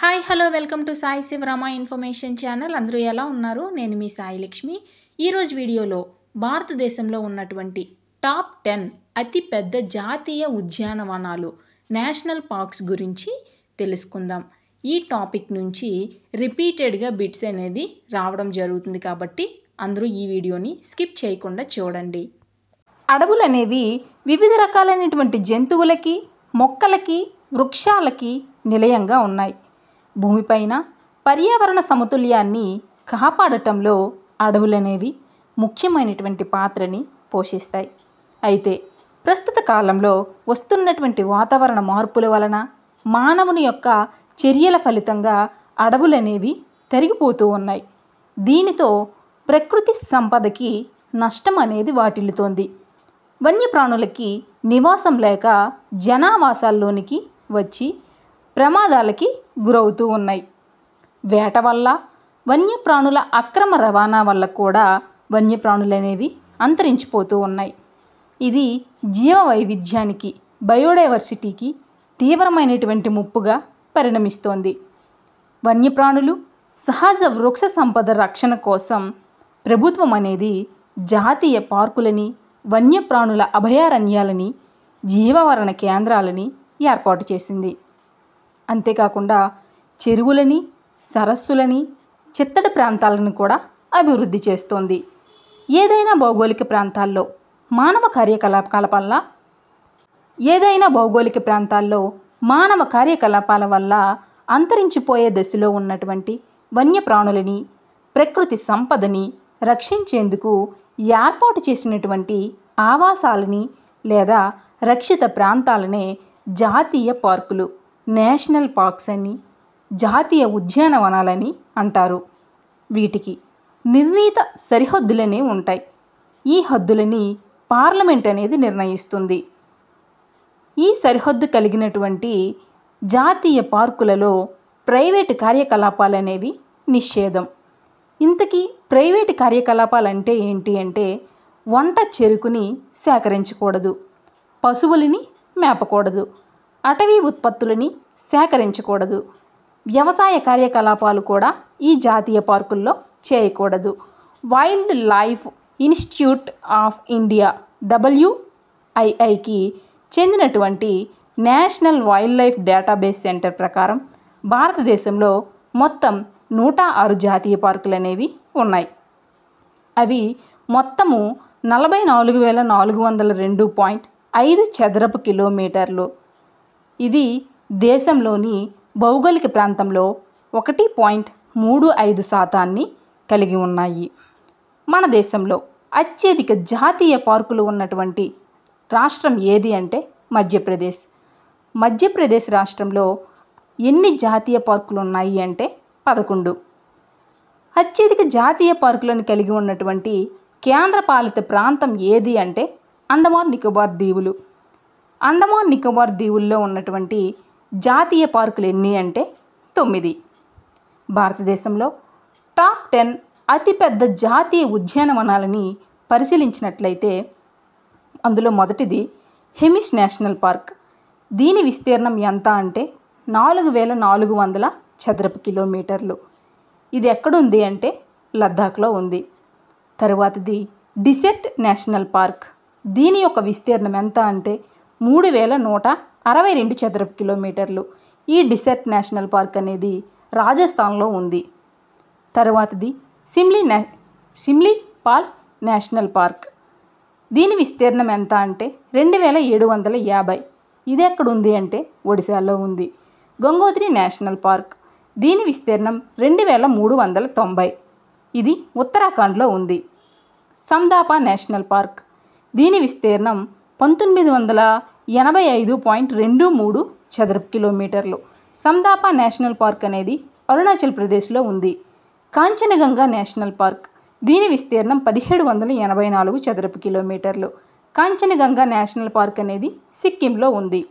Hi hello welcome to Sai Shivarama information channel. అందరూ ఎలా ఉన్నారు? నేను మీ సాయి లక్ష్మి. ఈరోజు వీడియోలో భారతదేశంలో ఉన్నటువంటి టాప్ 10 అతిపెద్ద జాతీయ ఉద్యానవనాలు నేషనల్ పార్క్స్ గురించి తెలుసుకుందాం. ఈ టాపిక్ నుంచి రిపీటెడ్గా బిట్స్ అనేది రావడం జరుగుతుంది కాబట్టి అందరూ ఈ వీడియోని స్కిప్ చేయకుండా చూడండి. అడవులు అనేవి వివిధ రకాలైనటువంటి జంతువులకి, మొక్కలకి, వృక్షాలకి నిలయంగా ఉన్నాయి. భూమిపైన పర్యావరణ సమతుల్యాన్ని కాపాడటంలో అడవులనేవి ముఖ్యమైనటువంటి పాత్రని పోషిస్తాయి. అయితే ప్రస్తుత కాలంలో వస్తున్నటువంటి వాతావరణ మార్పుల వలన మానవుని యొక్క చర్యల ఫలితంగా అడవులనేవి తరిగిపోతూ ఉన్నాయి. దీనితో ప్రకృతి సంపదకి నష్టం అనేది వాటిల్లుతోంది. వన్యప్రాణులకి నివాసం లేక జనావాసాల్లోనికి వచ్చి ప్రమాదాలకి గురవుతూ ఉన్నాయి. వేట వల్ల, వన్యప్రాణుల అక్రమ రవాణా వల్ల కూడా వన్యప్రాణులు అనేవి అంతరించిపోతూ ఉన్నాయి. ఇది జీవ వైవిధ్యానికి, బయోడైవర్సిటీకి తీవ్రమైనటువంటి ముప్పుగా పరిణమిస్తోంది. వన్యప్రాణులు, సహజ వృక్ష సంపద రక్షణ కోసం ప్రభుత్వం అనేది జాతీయ పార్కులని, వన్యప్రాణుల అభయారణ్యాలని, జీవవరణ కేంద్రాలని ఏర్పాటు చేసింది. అంతేకాకుండా చెరువులని, సరస్సులని, చిత్తడి ప్రాంతాలను కూడా అభివృద్ధి చేస్తోంది. ఏదైనా భౌగోళిక ప్రాంతాల్లో మానవ కార్యకలాపాల వల్ల అంతరించిపోయే దశలో ఉన్నటువంటి వన్యప్రాణులని, ప్రకృతి సంపదని రక్షించేందుకు ఏర్పాటు చేసినటువంటి ఆవాసాలని లేదా రక్షిత ప్రాంతాలనే జాతీయ పార్కులు, నేషనల్ పార్క్స్ అని, జాతీయ ఉద్యానవనాలని అంటారు. వీటికి నిర్ణీత సరిహద్దులనే ఉంటాయి. ఈ హద్దులని పార్లమెంట్ అనేది నిర్ణయిస్తుంది. ఈ సరిహద్దు కలిగినటువంటి జాతీయ పార్కులలో ప్రైవేటు కార్యకలాపాలు అనేవి నిషేధం. ఇంతకీ ప్రైవేటు కార్యకలాపాలు అంటే ఏంటి అంటే, వంట చెరుకుని సేకరించకూడదు, పశువులని మేపకూడదు, అటవీ ఉత్పత్తులని సేకరించకూడదు, వ్యవసాయ కార్యకలాపాలు కూడా ఈ జాతీయ పార్కుల్లో చేయకూడదు. Wildlife institute of India WIIకి చెందినటువంటి national wildlife database centre ప్రకారం భారతదేశంలో మొత్తం 106 జాతీయ పార్కులు అనేవి ఉన్నాయి. అవి మొత్తము 44,402.5 చదరపు కిలోమీటర్లు. ఇది దేశంలోని భౌగోళిక ప్రాంతంలో 1.35% కలిగి ఉన్నాయి. మన దేశంలో అత్యధిక జాతీయ పార్కులు ఉన్నటువంటి రాష్ట్రం ఏది అంటే మధ్యప్రదేశ్. మధ్యప్రదేశ్ రాష్ట్రంలో ఎన్ని జాతీయ పార్కులు ఉన్నాయి అంటే 11. అత్యధిక జాతీయ పార్కులను కలిగి ఉన్నటువంటి కేంద్రపాలిత ప్రాంతం ఏది అంటే అండమాన్ నికోబార్ దీవులు. అండమాన్ నికోబార్ దీవుల్లో ఉన్నటువంటి జాతీయ పార్కులు ఎన్ని అంటే 9. భారతదేశంలో టాప్ 10 అతిపెద్ద జాతీయ ఉద్యానవనాలని పరిశీలించినట్లయితే అందులో మొదటిది హెమిస్ నేషనల్ పార్క్. దీని విస్తీర్ణం ఎంత అంటే 4,400 చదరపు కిలోమీటర్లు. ఇది ఎక్కడుంది అంటే లద్దాఖ్లో ఉంది. తరువాతది డిసెర్ట్ నేషనల్ పార్క్. దీని యొక్క విస్తీర్ణం ఎంత అంటే 3,162 చదరపు కిలోమీటర్లు. ఈ డిసెర్ట్ నేషనల్ పార్క్ అనేది రాజస్థాన్లో ఉంది. తరువాతది సిమ్లీపాల్ నేషనల్ పార్క్. దీని విస్తీర్ణం ఎంత అంటే 2,750. ఇది ఎక్కడుంది అంటే ఒడిశాలో ఉంది. Gangotri national park. దీని విస్తీర్ణం 2,390. ఇది ఉత్తరాఖండ్లో ఉంది. సందాపా నేషనల్ పార్క్. దీని విస్తీర్ణం 1985.23 చదరపు కిలోమీటర్లు. సందాపా నేషనల్ పార్క్ అనేది అరుణాచల్ ప్రదేశ్లో ఉంది. Kanchenjunga national park. దీని విస్తీర్ణం 1,784 చదరపు కిలోమీటర్లు. కాంచనగంగా నేషనల్ పార్క్ అనేది సిక్కింలో ఉంది.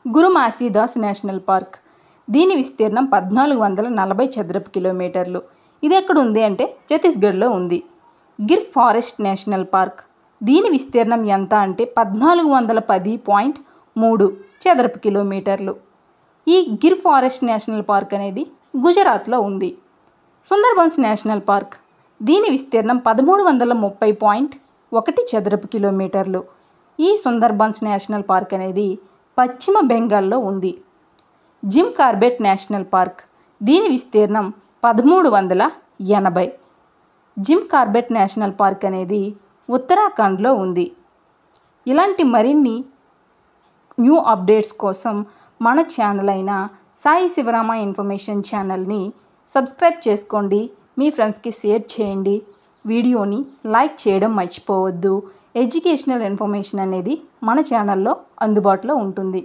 గురు మాసిదాస్ నేషనల్ పార్క్. దీని విస్తీర్ణం 1,440 చదరపు కిలోమీటర్లు. ఇది ఎక్కడ ఉంది అంటే ఛత్తీస్గఢ్లో ఉంది. Gir forest national park. దీని విస్తీర్ణం ఎంత అంటే 1,410.3 చదరపు కిలోమీటర్లు. ఈ గిర్ ఫారెస్ట్ నేషనల్ పార్క్ అనేది గుజరాత్లో ఉంది. సుందర్బన్స్ నేషనల్ పార్క్, దీని విస్తీర్ణం 1330.1 చదరపు కిలోమీటర్లు. ఈ సుందర్బన్స్ నేషనల్ పార్క్ అనేది పశ్చిమ బెంగాల్లో ఉంది. జిమ్ కార్బెట్ నేషనల్ పార్క్, దీని విస్తీర్ణం 1380. జిమ్ కార్బెట్ నేషనల్ పార్క్ అనేది ఉత్తరాఖండ్లో ఉంది. ఇలాంటి మరిన్ని న్యూ అప్డేట్స్ కోసం మన ఛానల్ అయిన సాయి శివరామ ఇన్ఫర్మేషన్ ఛానల్ని సబ్స్క్రైబ్ చేసుకోండి. మీ ఫ్రెండ్స్కి షేర్ చేయండి. వీడియోని లైక్ చేయడం మర్చిపోవద్దు. ఎడ్యుకేషనల్ ఇన్ఫర్మేషన్ అనేది మన ఛానల్లో అందుబాటులో ఉంటుంది.